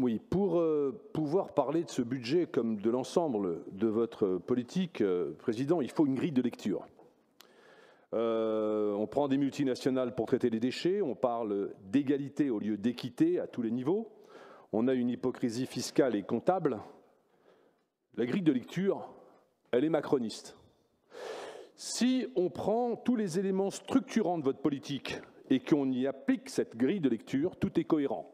Oui, pour pouvoir parler de ce budget comme de l'ensemble de votre politique, Président, il faut une grille de lecture. On prend des multinationales pour traiter les déchets, on parle d'égalité au lieu d'équité à tous les niveaux, on a une hypocrisie fiscale et comptable. La grille de lecture, elle est macroniste. Si on prend tous les éléments structurants de votre politique et qu'on y applique cette grille de lecture, tout est cohérent.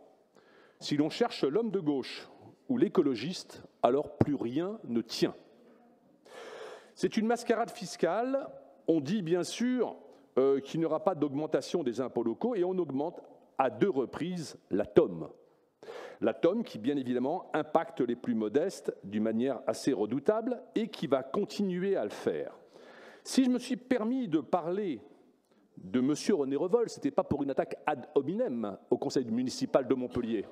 Si l'on cherche l'homme de gauche ou l'écologiste, alors plus rien ne tient. C'est une mascarade fiscale. On dit bien sûr qu'il n'y aura pas d'augmentation des impôts locaux et on augmente à 2 reprises la TOM. La TOM qui, bien évidemment, impacte les plus modestes d'une manière assez redoutable et qui va continuer à le faire. Si je me suis permis de parler de M. René Revol, ce n'était pas pour une attaque ad hominem au conseil municipal de Montpellier.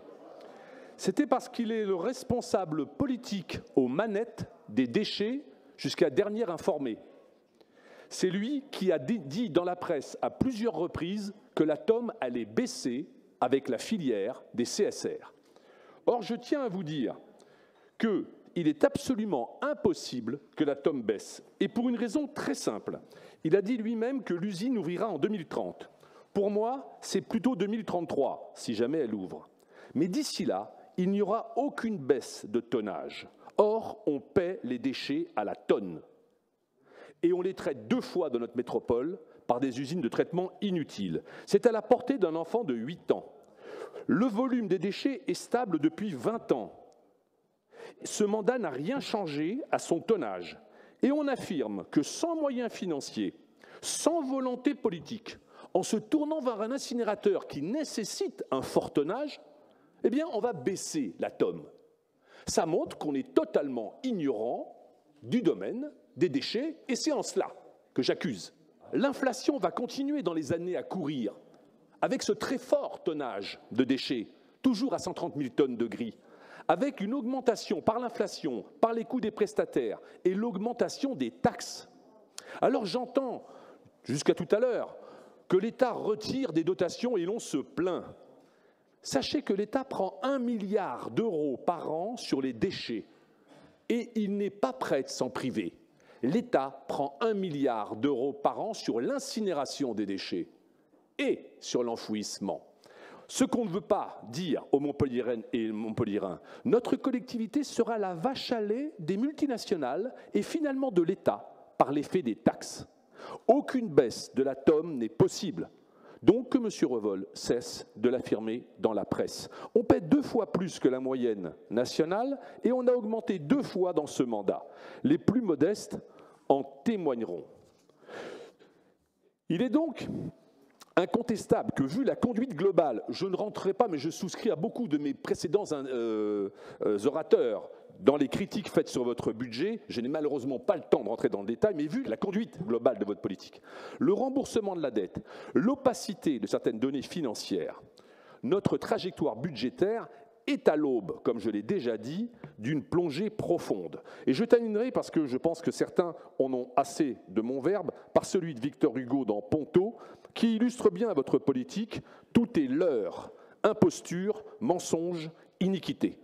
C'était parce qu'il est le responsable politique aux manettes des déchets jusqu'à dernier informé. C'est lui qui a dit dans la presse à plusieurs reprises que la TOM allait baisser avec la filière des CSR. Or, je tiens à vous dire qu'il est absolument impossible que la TOM baisse, et pour une raison très simple. Il a dit lui-même que l'usine ouvrira en 2030. Pour moi, c'est plutôt 2033, si jamais elle ouvre. Mais d'ici là, il n'y aura aucune baisse de tonnage. Or, on paie les déchets à la tonne. Et on les traite 2 fois dans notre métropole par des usines de traitement inutiles. C'est à la portée d'un enfant de 8 ans. Le volume des déchets est stable depuis 20 ans. Ce mandat n'a rien changé à son tonnage. Et on affirme que sans moyens financiers, sans volonté politique, en se tournant vers un incinérateur qui nécessite un fort tonnage, eh bien, on va baisser la TOM. Ça montre qu'on est totalement ignorant du domaine des déchets, et c'est en cela que j'accuse. L'inflation va continuer dans les années à courir, avec ce très fort tonnage de déchets, toujours à 130 000 tonnes de gris, avec une augmentation par l'inflation, par les coûts des prestataires et l'augmentation des taxes. Alors j'entends, jusqu'à tout à l'heure, que l'État retire des dotations et l'on se plaint. Sachez que l'État prend 1 milliard d'euros par an sur les déchets et il n'est pas prêt de s'en priver. L'État prend 1 milliard d'euros par an sur l'incinération des déchets et sur l'enfouissement. Ce qu'on ne veut pas dire aux Montpelliéraines et Montpelliérains, notre collectivité sera la vache à lait des multinationales et finalement de l'État par l'effet des taxes. Aucune baisse de la TOM n'est possible. Donc que M. Revol cesse de l'affirmer dans la presse. On paie 2 fois plus que la moyenne nationale et on a augmenté 2 fois dans ce mandat. Les plus modestes en témoigneront. Il est donc incontestable que, vu la conduite globale, je ne rentrerai pas, mais je souscris à beaucoup de mes précédents orateurs dans les critiques faites sur votre budget, je n'ai malheureusement pas le temps de rentrer dans le détail, mais vu la conduite globale de votre politique, le remboursement de la dette, l'opacité de certaines données financières, notre trajectoire budgétaire est à l'aube, comme je l'ai déjà dit, d'une plongée profonde. Et je terminerai, parce que je pense que certains en ont assez de mon verbe, par celui de Victor Hugo dans Ponto, qui illustre bien votre politique. Tout est leurre, imposture, mensonge, iniquité.